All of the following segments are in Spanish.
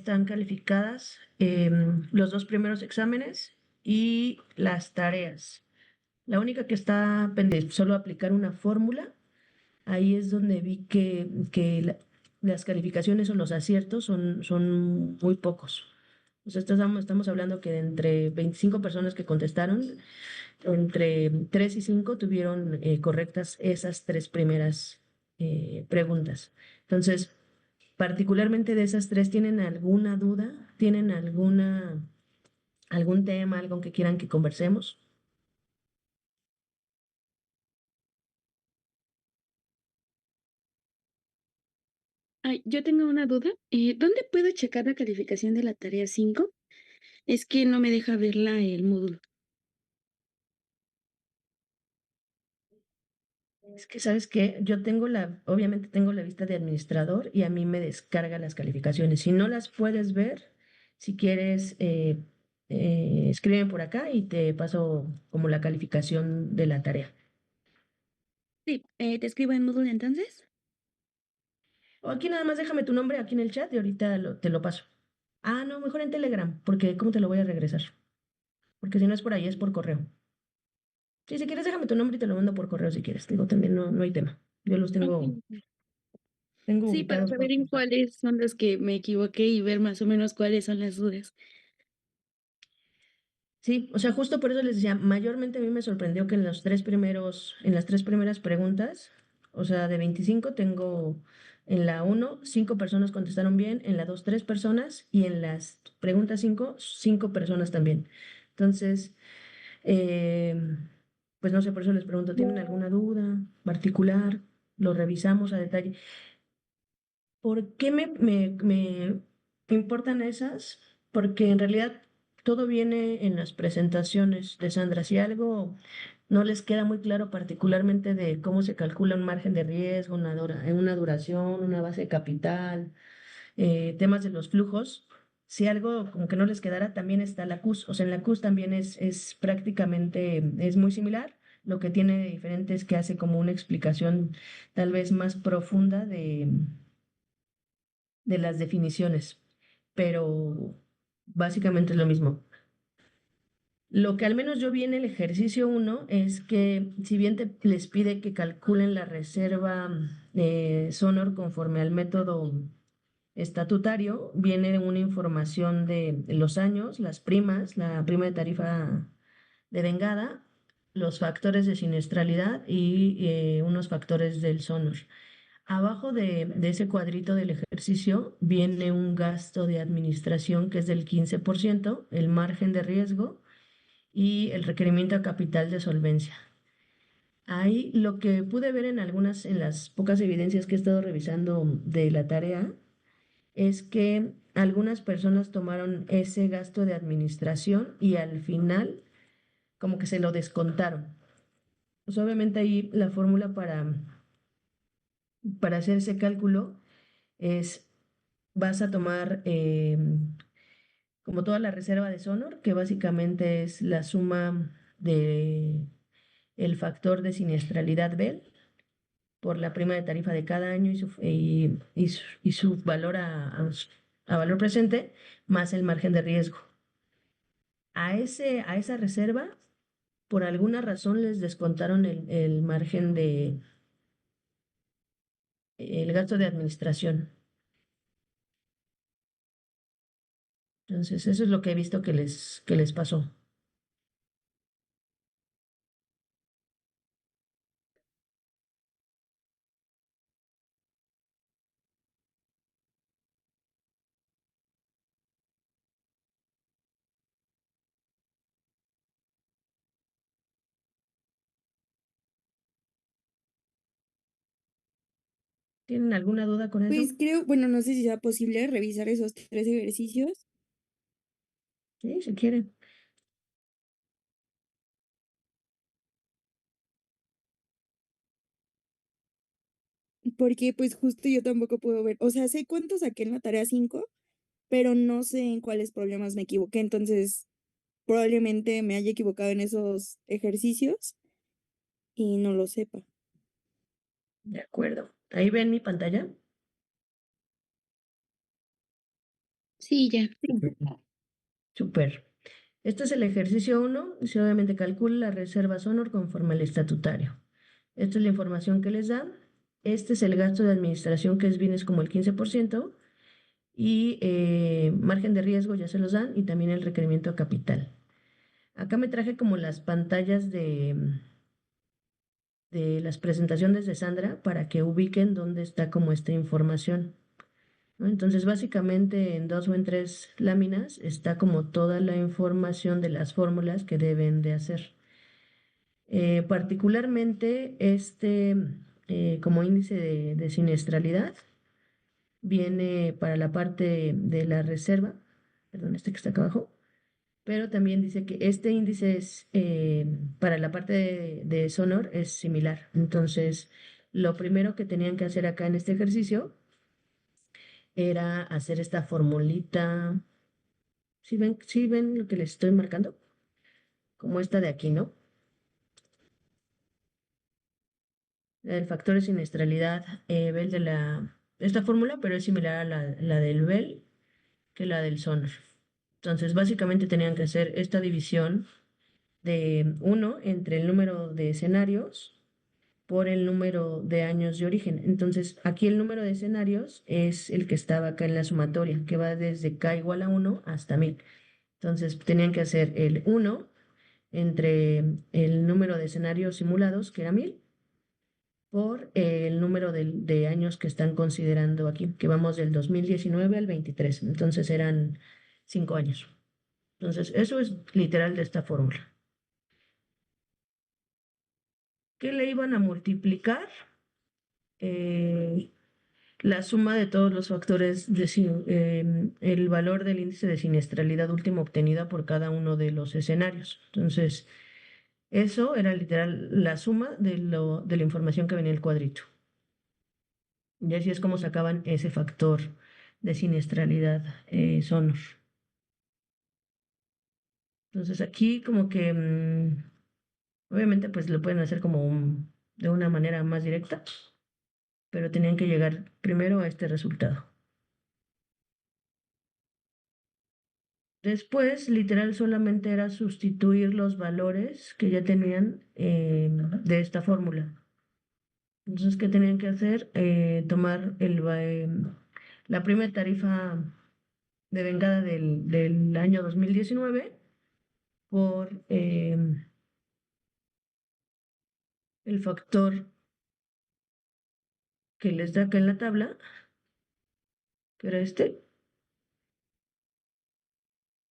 están calificadas los dos primeros exámenes y las tareas. La única que está pendiente es solo aplicar una fórmula. Ahí es donde vi que las calificaciones o los aciertos son muy pocos. O sea, estamos hablando que de entre 25 personas que contestaron, entre 3 y 5 tuvieron correctas esas tres primeras preguntas. Entonces, particularmente de esas tres, ¿tienen alguna duda? ¿Tienen algún tema, algo que quieran que conversemos? Ay, yo tengo una duda. ¿Dónde puedo checar la calificación de la tarea 5? Es que no me deja verla el módulo. Es que, ¿sabes qué? Yo tengo obviamente tengo la vista de administrador y a mí me descarga las calificaciones. Si no las puedes ver, si quieres, escríbeme por acá y te paso como la calificación de la tarea. Sí, ¿te escribo en módulo entonces? O aquí nada más déjame tu nombre aquí en el chat y ahorita te lo paso. Ah, no, mejor en Telegram, porque ¿cómo te lo voy a regresar? Porque si no es por ahí, es por correo. Sí, si quieres déjame tu nombre y te lo mando por correo si quieres. Digo, también no hay tema. Yo los Ok. tengo Sí, para ubicados por saber en puntuación. cuáles son los que me equivoqué y ver más o menos cuáles son las dudas. Sí, o sea, justo por eso les decía, mayormente a mí me sorprendió que en las tres primeras preguntas, o sea, de 25 tengo en la uno 5 personas contestaron bien, en la 2 3 personas y en las preguntas 5 5 personas también. Entonces, eh, pues no sé, por eso les pregunto, ¿tienen alguna duda particular? Lo revisamos a detalle. ¿Por qué me importan esas? Porque en realidad todo viene en las presentaciones de Sandra. Si algo no les queda muy claro, particularmente de cómo se calcula un margen de riesgo, una duración, una base de capital, temas de los flujos, si algo como que no les quedara, también está la CUS. O sea, en la CUS también es prácticamente, es muy similar. Lo que tiene de diferente es que hace como una explicación tal vez más profunda de las definiciones, pero básicamente es lo mismo. Lo que al menos yo vi en el ejercicio uno es que si bien les pide que calculen la reserva Sonor conforme al método estatutario, viene una información de los años, las primas, la prima de tarifa de vengada, los factores de siniestralidad y unos factores del Sonor. Abajo de ese cuadrito del ejercicio viene un gasto de administración que es del 15%, el margen de riesgo y el requerimiento a capital de solvencia. Ahí lo que pude ver en las pocas evidencias que he estado revisando de la tarea, es que algunas personas tomaron ese gasto de administración y al final como que se lo descontaron. Pues obviamente ahí la fórmula para hacer ese cálculo es, vas a tomar como toda la reserva de Sonor, que básicamente es la suma de el factor de siniestralidad Bell por la prima de tarifa de cada año y su valor a valor presente, más el margen de riesgo. A esa reserva, por alguna razón les descontaron el margen el gasto de administración. Entonces, eso es lo que he visto que les pasó. ¿Tienen alguna duda con eso? Pues creo, bueno, no sé si sea posible revisar esos 3 ejercicios, Sí, si quieren. porque pues justo yo tampoco puedo ver, o sea, sé cuánto saqué en la tarea 5, pero no sé en cuáles problemas me equivoqué, entonces probablemente me haya equivocado en esos ejercicios y no lo sepa. De acuerdo. Ahí ven mi pantalla. Sí, ya. Súper. Este es el ejercicio uno. Se obviamente calcula la reserva Sonor conforme al estatutario. Esta es la información que les da. Este es el gasto de administración, que es bienes como el 15%, y margen de riesgo ya se los dan, y también el requerimiento a capital. Acá me traje como las pantallas de las presentaciones de Sandra para que ubiquen dónde está como esta información, ¿no? Entonces, básicamente en dos o en tres láminas está como toda la información de las fórmulas que deben de hacer. Particularmente como índice de siniestralidad viene para la parte de la reserva, perdón, este que está acá abajo, pero también dice que este índice es para la parte de Sonor es similar. Entonces, lo primero que tenían que hacer acá en este ejercicio era hacer esta formulita. Sí ven lo que les estoy marcando? Como esta de aquí, ¿no? El factor de siniestralidad, Bell de esta fórmula, pero es similar a la del Bell que la del Sonor. Entonces, básicamente tenían que hacer esta división de uno entre el número de escenarios por el número de años de origen. Entonces, aquí el número de escenarios es el que estaba acá en la sumatoria, que va desde k igual a 1 hasta 1000. Entonces, tenían que hacer el uno entre el número de escenarios simulados, que era 1000, por el número de años que están considerando aquí, que vamos del 2019 al 23. Entonces, eran 5 años. Entonces, eso es literal de esta fórmula. ¿Qué le iban a multiplicar? Eh, la suma de todos los factores el valor del índice de siniestralidad último obtenida por cada uno de los escenarios. Entonces, eso era literal la suma de la información que venía en el cuadrito. Y así es como sacaban ese factor de siniestralidad Sonor. Entonces, aquí como que obviamente pues lo pueden hacer como de una manera más directa, pero tenían que llegar primero a este resultado. Después, literal, solamente era sustituir los valores que ya tenían de esta fórmula. Entonces, ¿qué tenían que hacer? Tomar la primera tarifa de vengada del año 2019 por el factor que les da acá en la tabla, que era este,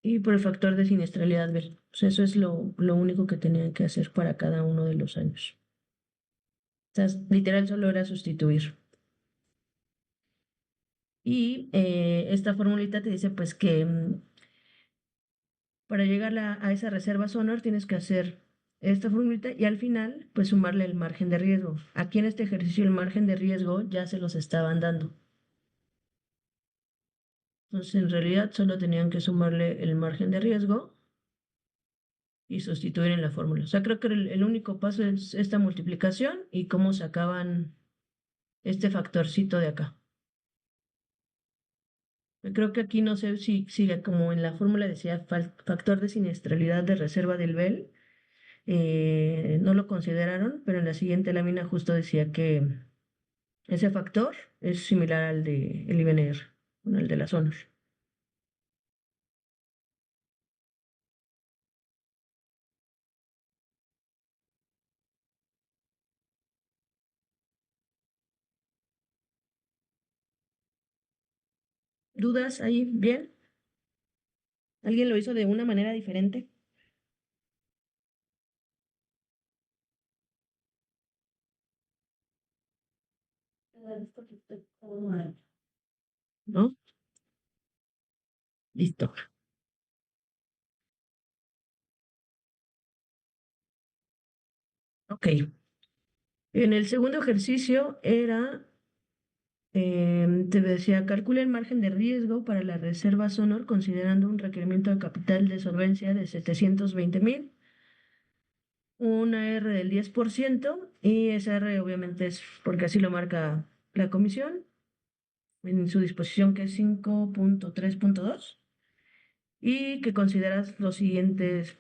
y por el factor de siniestralidad ver. O sea, eso es lo único que tenían que hacer para cada uno de los años. O sea, literal, solo era sustituir. Y esta formulita te dice pues que para llegar a esa reserva Sonor tienes que hacer esta formulita y al final pues sumarle el margen de riesgo. Aquí en este ejercicio el margen de riesgo ya se los estaban dando. Entonces en realidad solo tenían que sumarle el margen de riesgo y sustituir en la fórmula. O sea, creo que el único paso es esta multiplicación y cómo sacaban este factorcito de acá. Creo que aquí no sé si sigue como en la fórmula decía factor de siniestralidad de reserva del Bell. No lo consideraron, pero en la siguiente lámina justo decía que ese factor es similar al de el IBNR, bueno, al de las zonas. ¿Dudas ahí? ¿Bien? ¿Alguien lo hizo de una manera diferente? ¿No? Listo. Ok. En el segundo ejercicio te decía, calcula el margen de riesgo para la reserva Sonor considerando un requerimiento de capital de solvencia de 720,000, una R del 10%, y esa R obviamente es porque así lo marca la comisión, en su disposición que es 5.3.2 y que consideras los siguientes,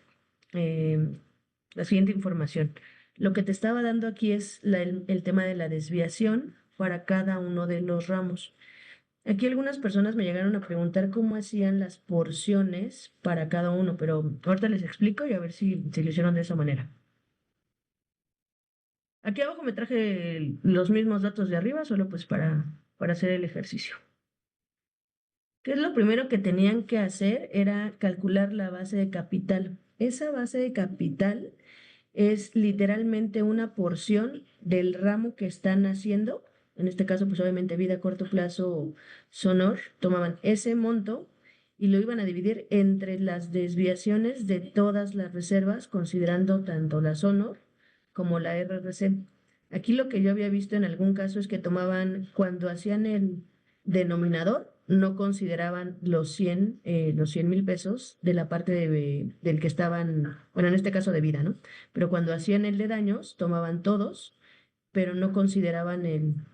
la siguiente información. Lo que te estaba dando aquí es el tema de la desviación para cada uno de los ramos. Aquí algunas personas me llegaron a preguntar cómo hacían las porciones para cada uno, pero ahorita les explico y a ver si lo hicieron de esa manera. Aquí abajo me traje los mismos datos de arriba, solo pues para hacer el ejercicio. ¿Qué es lo primero que tenían que hacer? Era calcular la base de capital. Esa base de capital es literalmente una porción del ramo que están haciendo. En este caso, pues obviamente vida a corto plazo, Sonor, tomaban ese monto y lo iban a dividir entre las desviaciones de todas las reservas, considerando tanto la Sonor como la RRC. Aquí lo que yo había visto en algún caso es que tomaban, cuando hacían el denominador, no consideraban los 100,000 pesos de la parte del que estaban, bueno, en este caso de vida, ¿no? Pero cuando hacían el de daños, tomaban todos, pero no consideraban en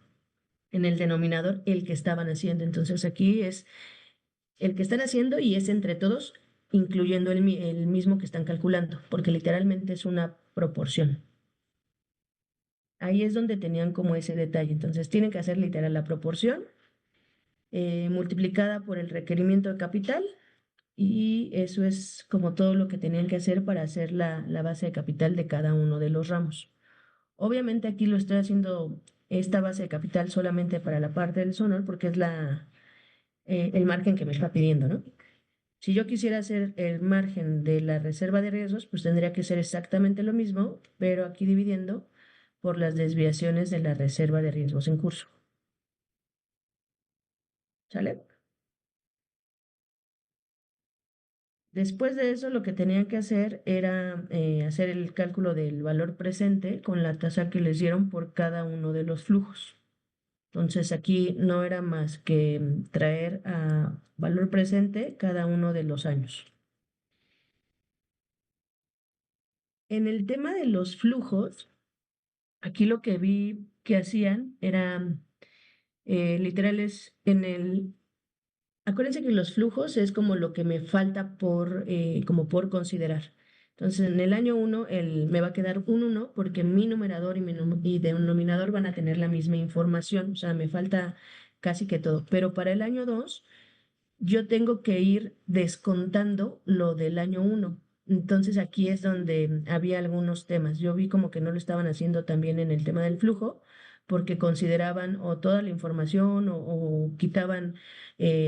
el denominador el que estaban haciendo. Entonces aquí es el que están haciendo y es entre todos, incluyendo el mismo que están calculando, porque literalmente es una proporción. Ahí es donde tenían como ese detalle. Entonces tienen que hacer literal la proporción multiplicada por el requerimiento de capital y eso es como todo lo que tenían que hacer para hacer la base de capital de cada uno de los ramos. Obviamente aquí lo estoy haciendo esta base de capital solamente para la parte del Sonor porque es el margen que me está pidiendo, ¿no? Si yo quisiera hacer el margen de la reserva de riesgos, pues tendría que ser exactamente lo mismo, pero aquí dividiendo por las desviaciones de la reserva de riesgos en curso. ¿Sale? Después de eso, lo que tenían que hacer era hacer el cálculo del valor presente con la tasa que les dieron por cada uno de los flujos. Entonces aquí no era más que traer a valor presente cada uno de los años. En el tema de los flujos, aquí lo que vi que hacían era literales acuérdense que los flujos es como lo que me falta como por considerar. Entonces, en el año 1 me va a quedar un 1 porque mi numerador y denominador van a tener la misma información, o sea, me falta casi que todo. Pero para el año 2 yo tengo que ir descontando lo del año 1. Entonces aquí es donde había algunos temas. Yo vi como que no lo estaban haciendo también en el tema del flujo, porque consideraban o toda la información o quitaban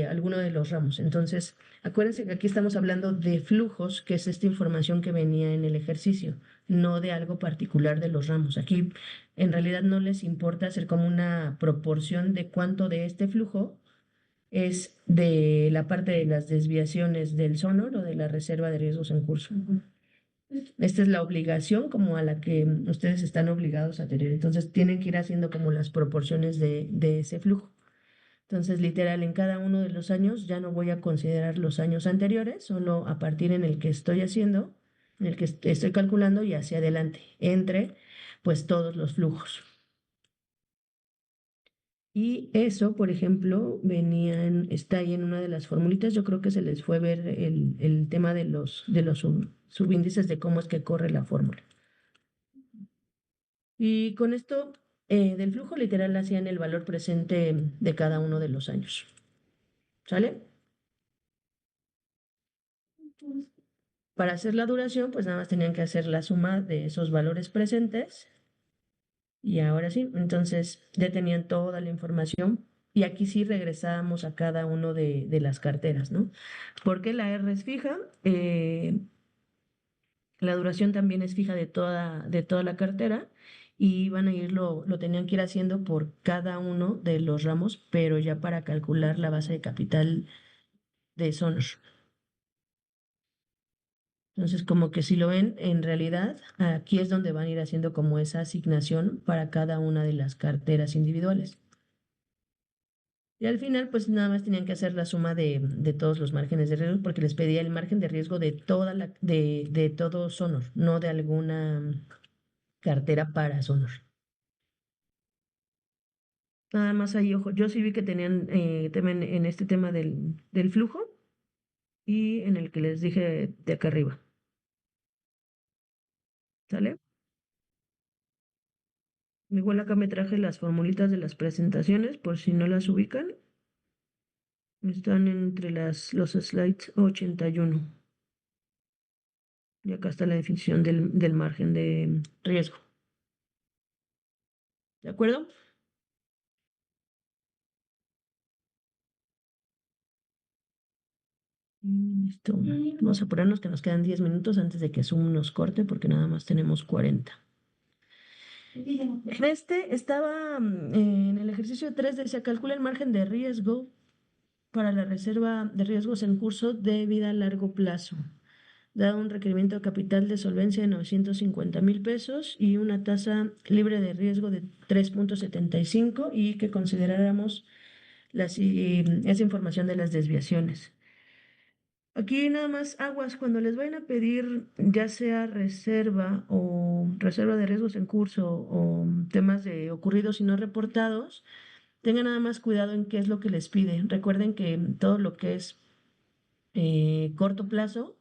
alguno de los ramos. Entonces, acuérdense que aquí estamos hablando de flujos, que es esta información que venía en el ejercicio, no de algo particular de los ramos. Aquí en realidad no les importa hacer como una proporción de cuánto de este flujo es de la parte de las desviaciones del Sonor o de la reserva de riesgos en curso. Esta es la obligación como a la que ustedes están obligados a tener. Entonces tienen que ir haciendo como las proporciones de ese flujo. Entonces, literal, en cada uno de los años ya no voy a considerar los años anteriores, solo a partir en el que estoy haciendo, en el que estoy calculando y hacia adelante, entre pues todos los flujos. Y eso, por ejemplo, está ahí en una de las formulitas. Yo creo que se les fue ver el tema de los subíndices de cómo es que corre la fórmula. Y con esto del flujo literal hacían el valor presente de cada uno de los años. ¿Sale? Para hacer la duración, pues nada más tenían que hacer la suma de esos valores presentes. Y ahora sí, entonces ya tenían toda la información y aquí sí regresábamos a cada uno de las carteras, ¿no? Porque la R es fija, la duración también es fija de toda la cartera y van a lo tenían que ir haciendo por cada uno de los ramos, pero ya para calcular la base de capital de Sonor. Entonces, como que si lo ven, en realidad aquí es donde van a ir haciendo como esa asignación para cada una de las carteras individuales. Y al final, pues nada más tenían que hacer la suma de todos los márgenes de riesgo, porque les pedía el margen de riesgo de todo Sonor, no de alguna cartera para Sonor. Nada más ahí, ojo, yo sí vi que tenían tema en este tema del flujo y en el que les dije de acá arriba, ¿sale? Igual acá me traje las formulitas de las presentaciones por si no las ubican. Están entre los slides 81. Y acá está la definición del margen de riesgo. ¿De acuerdo? Listo. Vamos a apurarnos que nos quedan 10 minutos antes de que Zoom nos corte porque nada más tenemos 40. En este estaba, en el ejercicio 3 decía, calcula el margen de riesgo para la reserva de riesgos en curso de vida a largo plazo, dado un requerimiento de capital de solvencia de 950,000 pesos y una tasa libre de riesgo de 3,75 y que consideráramos esa información de las desviaciones. Aquí nada más aguas, cuando les vayan a pedir ya sea reserva o reserva de riesgos en curso o temas de ocurridos y no reportados, tengan nada más cuidado en qué es lo que les pide. Recuerden que todo lo que es corto plazo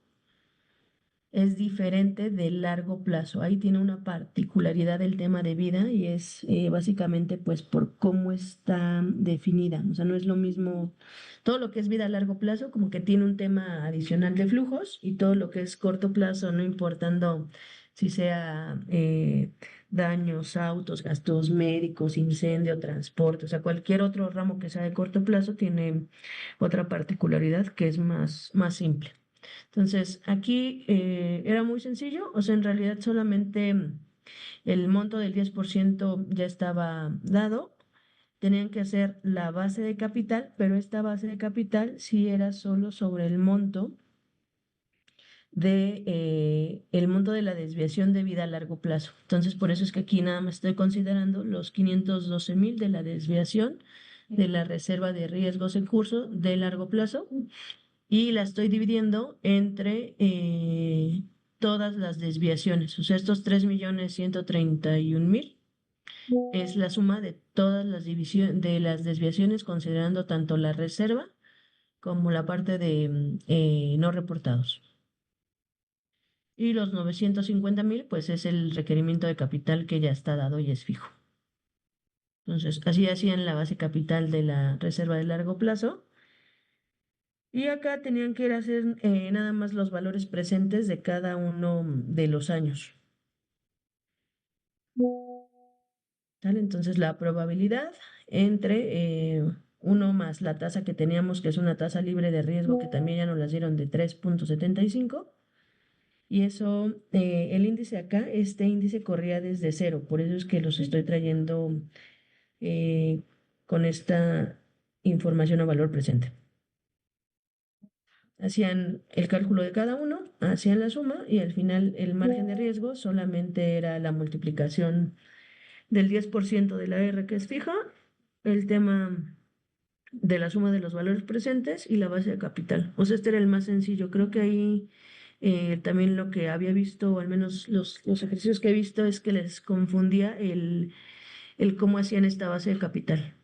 es diferente de largo plazo. Ahí tiene una particularidad el tema de vida y es básicamente pues por cómo está definida. O sea, no es lo mismo todo lo que es vida a largo plazo, como que tiene un tema adicional de flujos y todo lo que es corto plazo, no importando si sea daños, autos, gastos médicos, incendio, transporte, o sea, cualquier otro ramo que sea de corto plazo tiene otra particularidad que es más simple. Entonces, aquí era muy sencillo, o sea, en realidad solamente el monto del 10% ya estaba dado, tenían que hacer la base de capital, pero esta base de capital sí era solo sobre el monto de la desviación de vida a largo plazo. Entonces, por eso es que aquí nada más estoy considerando los 512,000 de la desviación de la reserva de riesgos en curso de largo plazo y la estoy dividiendo entre todas las desviaciones. O sea, estos 3,131,000 es la suma de todas de las desviaciones, considerando tanto la reserva como la parte de no reportados. Y los 950,000, pues es el requerimiento de capital que ya está dado y es fijo. Entonces, así hacían la base capital de la reserva de largo plazo. Y acá tenían que ir a hacer nada más los valores presentes de cada uno de los años. ¿Sale? Entonces la probabilidad entre 1 más la tasa que teníamos, que es una tasa libre de riesgo, que también ya nos las dieron de 3,75. Y eso, el índice acá, este índice corría desde cero, por eso es que los estoy trayendo eh, con esta información a valor presente. Hacían el cálculo de cada uno, hacían la suma y al final el margen de riesgo solamente era la multiplicación del 10% de la R que es fija, el tema de la suma de los valores presentes y la base de capital. O sea, este era el más sencillo. Creo que ahí también lo que había visto, o al menos los ejercicios que he visto, es que les confundía el cómo hacían esta base de capital.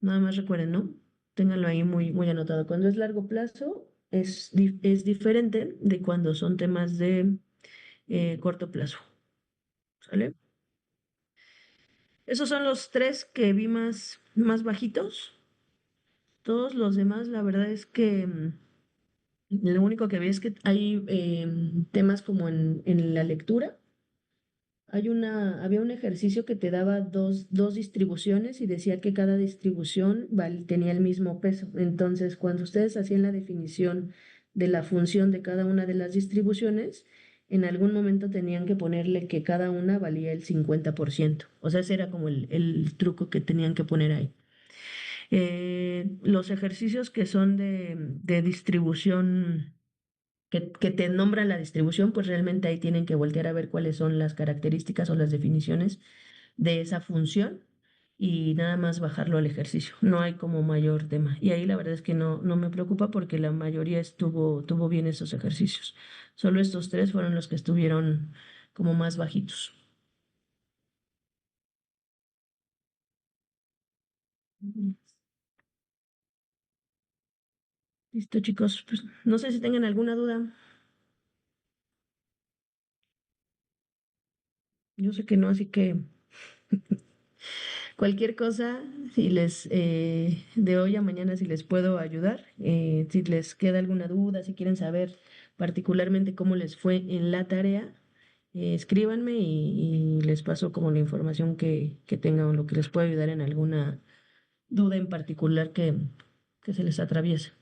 Nada más recuerden, ¿no? Ténganlo ahí muy anotado. Cuando es largo plazo, es diferente de cuando son temas de corto plazo. ¿Sale? Esos son los tres que vi más bajitos. Todos los demás, la verdad es que lo único que vi es que hay temas como en la lectura. Había un ejercicio que te daba dos distribuciones y decía que cada distribución tenía el mismo peso. Entonces, cuando ustedes hacían la definición de la función de cada una de las distribuciones, en algún momento tenían que ponerle que cada una valía el 50%. O sea, ese era como el truco que tenían que poner ahí. Los ejercicios que son de distribución que te nombran la distribución, pues realmente ahí tienen que voltear a ver cuáles son las características o las definiciones de esa función y nada más bajarlo al ejercicio. No hay como mayor tema. Y ahí la verdad es que no me preocupa porque la mayoría tuvo bien esos ejercicios. Solo estos tres fueron los que estuvieron como más bajitos. Ujú. Listo, chicos. Pues no sé si tengan alguna duda. Yo sé que no, así que cualquier cosa, si les de hoy a mañana, si les puedo ayudar, si les queda alguna duda, si quieren saber particularmente cómo les fue en la tarea, escríbanme y les paso como la información que tengan, lo que les pueda ayudar en alguna duda en particular que se les atraviese.